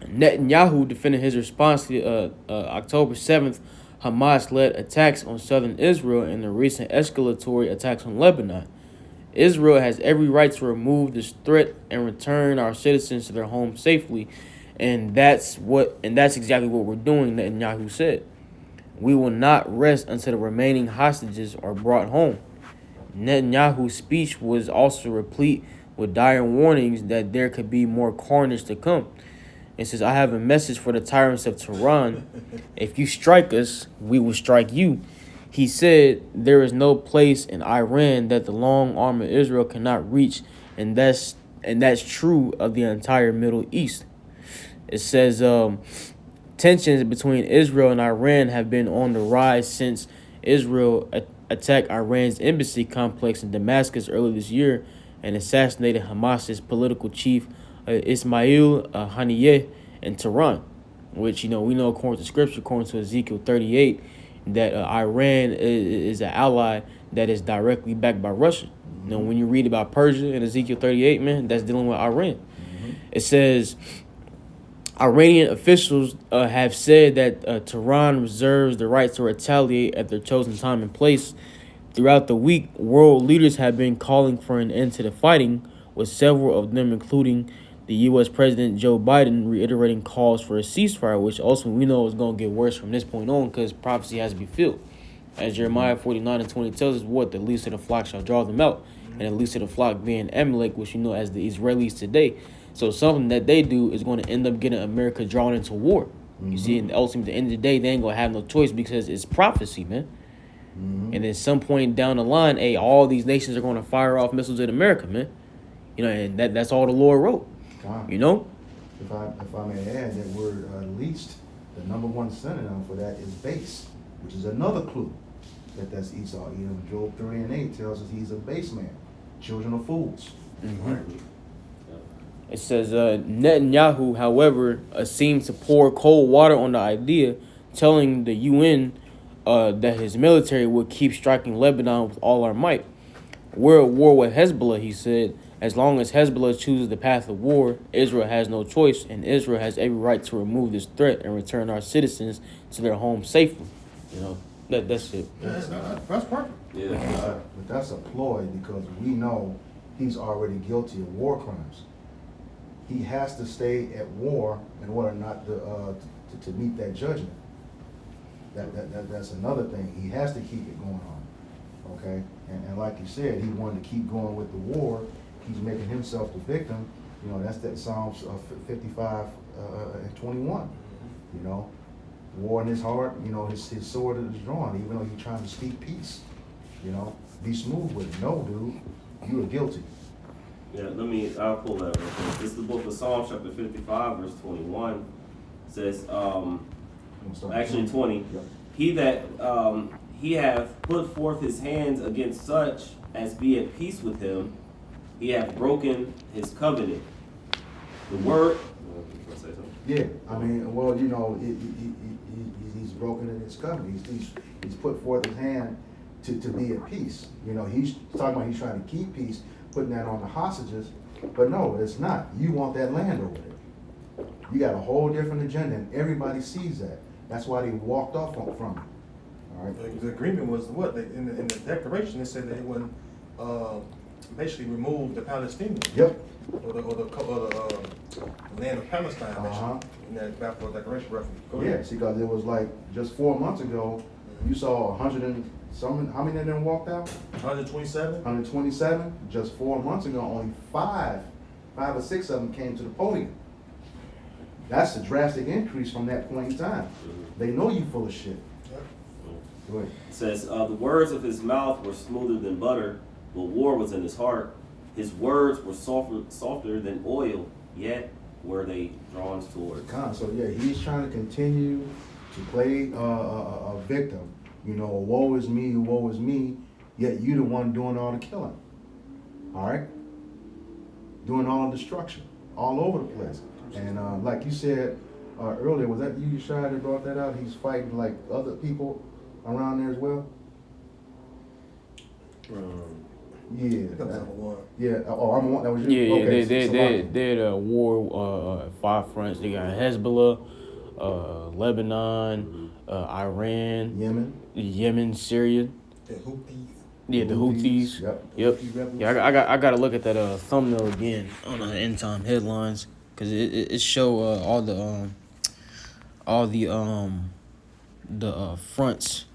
Netanyahu defended his response to October 7th Hamas-led attacks on southern Israel and the recent escalatory attacks on Lebanon. Israel has every right to remove this threat and return our citizens to their homes safely, and that's exactly what we're doing, Netanyahu said. We will not rest until the remaining hostages are brought home. Netanyahu's speech was also replete with dire warnings that there could be more carnage to come. It says, I have a message for the tyrants of Tehran. If you strike us, we will strike you. He said there is no place in Iran that the long arm of Israel cannot reach, and that's true of the entire Middle East. It says tensions between Israel and Iran have been on the rise since Israel attacked Iran's embassy complex in Damascus earlier this year and assassinated Hamas's political chief Ismail Haniyeh in Tehran, which, we know according to scripture, according to Ezekiel 38, that Iran is an ally that is directly backed by Russia. Mm-hmm. When you read about Persia in Ezekiel 38, man, that's dealing with Iran. Mm-hmm. It says Iranian officials have said that Tehran reserves the right to retaliate at their chosen time and place. Throughout the week, world leaders have been calling for an end to the fighting, with several of them, including the U.S. President Joe Biden, reiterating calls for a ceasefire, which also we know is going to get worse from this point on because prophecy has to be filled. As Jeremiah 49:20 tells us, what the least of the flock shall draw them out, and the least of the flock being Amalek, which you know as the Israelis today. So something that they do is going to end up getting America drawn into war. Mm-hmm. You see, and ultimately, at the end of the day, they ain't going to have no choice because it's prophecy, man. Mm-hmm. And then some point down the line, all these nations are going to fire off missiles at America, man. And that's all the Lord wrote. If I may add, that word least, the number one synonym for that is base, which is another clue that's Esau. Job 3:8 tells us he's a base man, children of fools. Mm-hmm. Right. It says Netanyahu, however, seems to pour cold water on the idea, telling the UN that his military would keep striking Lebanon with all our might. We're at war with Hezbollah, he said. As long as Hezbollah chooses the path of war, Israel has no choice, and Israel has every right to remove this threat and return our citizens to their homes safely. That's it. That's perfect. Yeah. But that's a ploy because we know he's already guilty of war crimes. He has to stay at war in order not to meet that judgment. That's another thing. He has to keep it going on. Okay, and like you said, he wanted to keep going with the war. He's making himself the victim. You know, that's that Psalms 55 and 21. You know, war in his heart. You know, his sword is drawn, even though he's trying to speak peace. You know, be smooth with it. No, dude, you are guilty. Yeah, I'll pull that real quick. This is the book of Psalms, chapter 55, verse 21. It says, actually 20. Yep. He that he hath put forth his hands against such as be at peace with him, he hath broken his covenant. The word. You want to say something? Yeah, I mean, well, you know, he's broken in his covenant. He's put forth his hand to be at peace. You know, he's talking about he's trying to keep peace, putting that on the hostages. But no, it's not. You want that land over there. You got a whole different agenda, and everybody sees that. That's why they walked off from it. All right. The agreement was what? In the declaration, it said that it wouldn't basically remove the Palestinians. Yep. Or the land of Palestine, in that Balfour Declaration reference. Go ahead. Yes, because it was like just 4 months ago, you saw 100 and some. How many of them walked out? 127. 127. Just 4 months ago, only five or six of them came to the podium. That's a drastic increase from that point in time. They know you full of shit. Yep. Go ahead. It says, the words of his mouth were smoother than butter, but war was in his heart. His words were softer than oil, yet were they drawn towards. So yeah, he's trying to continue to play a victim. You know, woe is me, yet you the one doing all the killing. All right? Doing all the destruction, all over the place. And like you said earlier, was that you, Shai, that brought that out? He's fighting like other people around there as well? Yeah. That was number one. Yeah. Oh, I'm one. That was you? Yeah, Okay, they're at war 5 fronts. They got Hezbollah, Lebanon, Iran, Yemen, Syria. The Houthis. Yeah, the Houthis. Yep. Yeah, I got to look at that thumbnail again on the end time headlines because it show all the fronts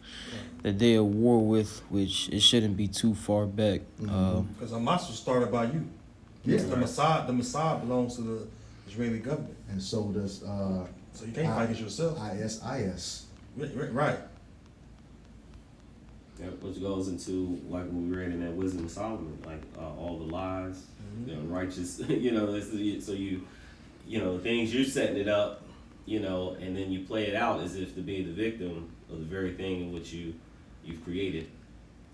that they at war with, which it shouldn't be too far back. Because Hamas was started by you. Yeah. The Mossad belongs to the Israeli government. And so does So you can't fight against yourself. ISIS. Right. Yeah, which goes into like what we read in that Wisdom of Solomon, like all the lies, righteous, so you know, things you're setting it up, you know, and then you play it out as if to be the victim of the very thing in which you've created,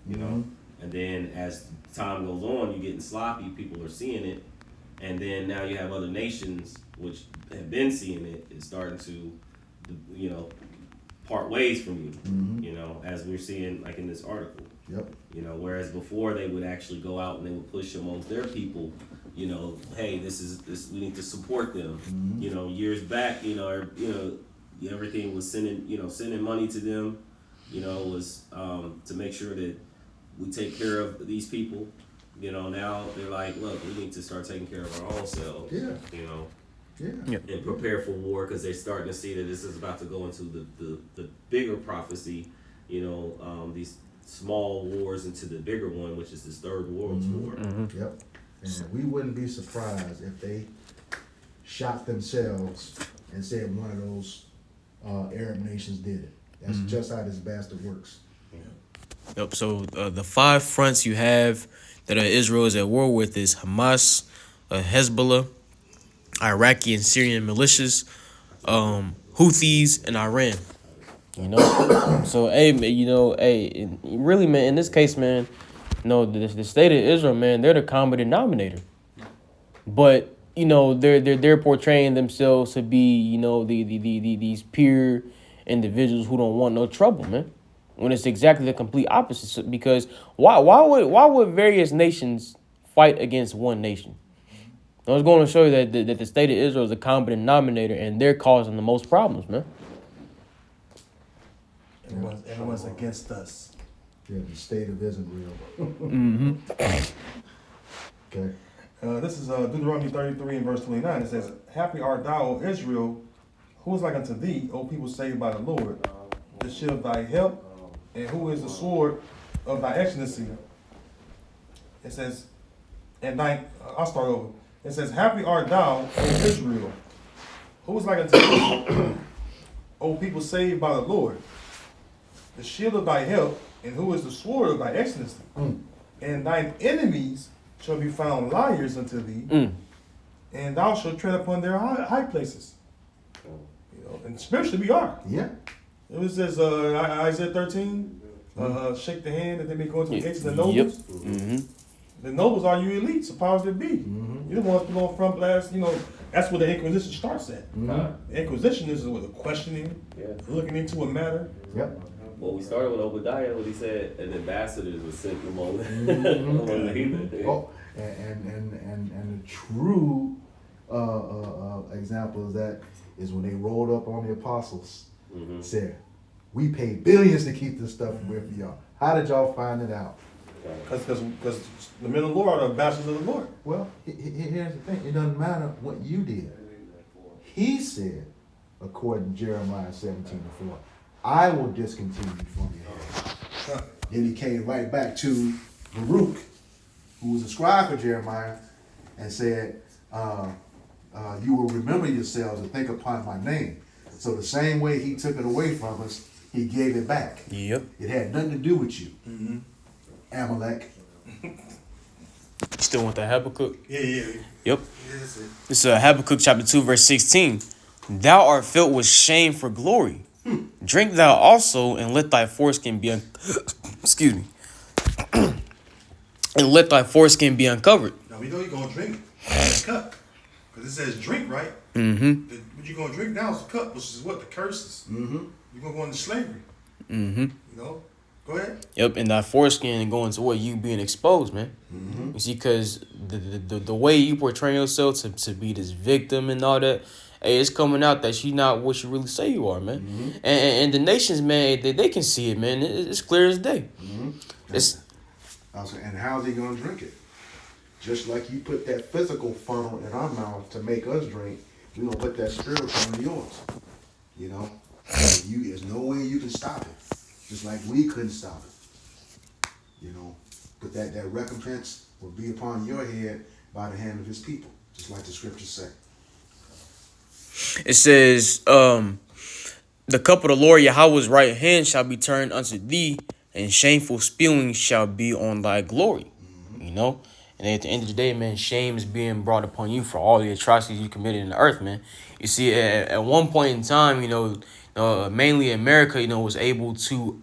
you know, and then as time goes on, you're getting sloppy, people are seeing it, and then now you have other nations which have been seeing it, it's starting to, you know, part ways from you, you know, as we're seeing like in this article. Yep. You know, whereas before they would actually go out and they would push amongst their people, you know, hey, this we need to support them. You know, years back, everything was sending money to them, you know, was to make sure that we take care of these people. You know, now they're like, look, we need to start taking care of our own selves. Yeah. You know. Yeah. And prepare for war because they're starting to see that this is about to go into the bigger prophecy, you know, these small wars into the bigger one, which is this third world war. Yep. And we wouldn't be surprised if they shot themselves and said one of those Arab nations did it. That's just how this bastard works. Yep. So the 5 fronts you have that Israel is at war with is Hamas, Hezbollah, Iraqi and Syrian militias, Houthis, and Iran. You know, so really, man, in this case, man, the state of Israel, man, they're the common denominator. But you know, they're portraying themselves to be, you know, these pure individuals who don't want no trouble, man. When it's exactly the complete opposite. Because why would various nations fight against one nation? I was going to show you that the state of Israel is a common denominator, and they're causing the most problems, man. Everyone's against us. Yeah, the state of Israel. Okay. This is Deuteronomy 33 and verse 29. It says, "Happy art thou, O Israel, who is like unto thee, O people saved by the Lord? The shield of thy help, and who is the sword of thy excellency. It says, I'll start over. It says, happy art thou, O Israel, who is like unto thee, O people saved by the Lord, the shield of thy help, and who is the sword of thy excellency. And thine enemies shall be found liars unto thee, and thou shalt tread upon their high places. You know, and spiritually we are. Yeah. It was this Isaiah 13, shake the hand that they may go into the gates of the nobles. Yep. Mm-hmm. The nobles are you elites, the powers that be. You're the ones who go front blast, you know, that's where the Inquisition starts at. The Inquisition is with a questioning, looking into a matter. Yep. Well, we started with Obadiah when he said an ambassadors were sent among among the heathen. Oh, and the true example of that is when they rolled up on the apostles, said, "We paid billions to keep this stuff away from y'all. How did y'all find it out?" Because the men of the Lord are the ambassadors of the Lord. Well, here's the thing. It doesn't matter what you did. He said, according to Jeremiah 17:4, I will discontinue you from your head. Then he came right back to Baruch, who was a scribe for Jeremiah, and said, you will remember yourselves and think upon my name. So the same way he took it away from us, he gave it back. Yep. It had nothing to do with you. Amalek. You still want the Habakkuk? Yeah. Yep. That's it. It's Habakkuk chapter 2, verse 16. Thou art filled with shame for glory. Drink thou also, and let thy foreskin be excuse me. And let thy foreskin be uncovered. Now we know you're gonna drink the cup. Because it says drink, right? What you're gonna drink now is the cup, which is what? The curses. You're gonna go into slavery. You know? Go ahead. Yep, and that foreskin going to what you being exposed, man. You see, because the way you portray yourself to be this victim and all that, hey, it's coming out that you not what you really say you are, man. And the nations, man, they can see it, man. It's clear as day. And how's he gonna drink it? Just like you put that physical funnel in our mouth to make us drink, we gonna put that spiritual in yours. You know, there's no way you can stop it. Just like we couldn't stop it. You know, but that recompense will be upon your head by the hand of his people, just like the scriptures say. It says, the cup of the Lord Yahweh's right hand shall be turned unto thee, and shameful spewing shall be on thy glory. You know? And at the end of the day, man, shame is being brought upon you for all the atrocities you committed in the earth, man. You see, at one point in time, you know, mainly America, you know, was able to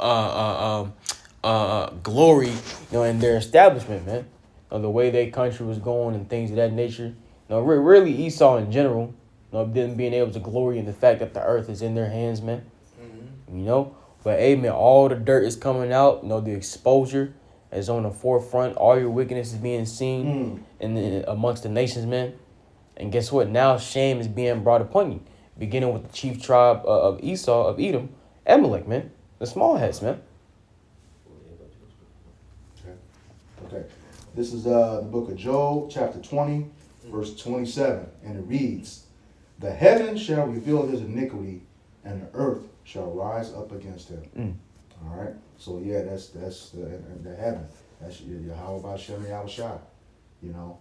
glory, you know, in their establishment, man. You know, the way their country was going and things of that nature. You know, really Esau in general, you know, them being able to glory in the fact that the earth is in their hands, man. You know, but hey, man, all the dirt is coming out. You know, the exposure is on the forefront. All your wickedness is being seen amongst the nations, man. And guess what? Now shame is being brought upon you. Beginning with the chief tribe of Esau, of Edom, Amalek, man. The small heads, man. Okay. This is the book of Job, chapter 20, verse 27. And it reads, the heaven shall reveal his iniquity, and the earth shall rise up against him. All right. So yeah, that's the heaven. That's Yahweh Bashem Yahushua. You know,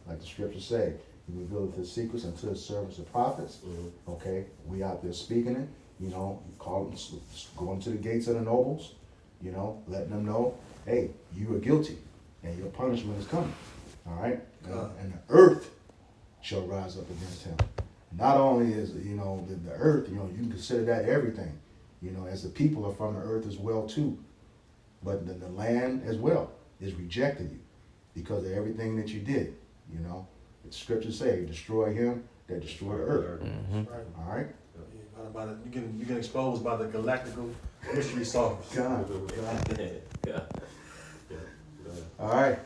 like the scriptures say, he revealed his secrets unto his servants and prophets. Okay, we out there speaking it. You know, going to the gates of the nobles. You know, letting them know, hey, you are guilty, and your punishment is coming. All right, and the earth shall rise up against him. Not only is the earth, you know, you can consider that everything. You know, as the people are from the earth as well too, but the land as well is rejecting you because of everything that you did. You know, the scriptures say, "Destroy him that destroyed the earth." All right. You get exposed by the galactical mystery solvers. God. Yeah. All right.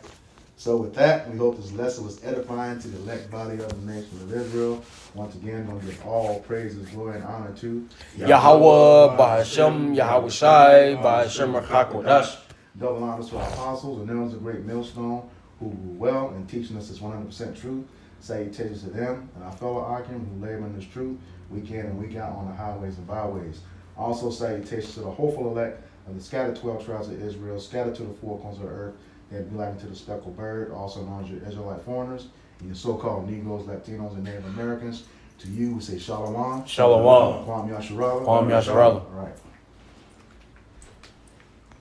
So with that, we hope this lesson was edifying to the elect body of the nation of Israel. Once again, going to give all praises, glory, and honor to Yahweh, Ba'ashem, Yahweh Shai, Ba'ashem HaKodash. Double honors to our apostles and elders of great millstone who rule well and teaching us this 100% truth. Salutations to them and our fellow Akim who labor in this truth week in and week out on the highways and byways. Also salutations to the hopeful elect of the scattered 12 tribes of Israel, scattered to the four corners of the earth, that be likened to the speckled bird, also known as your Israelite foreigners, and your so-called Negroes, Latinos, and Native Americans. To you, we say Shalom. Shalom. Kwam Yasharala. Kwam Yasharala. All right.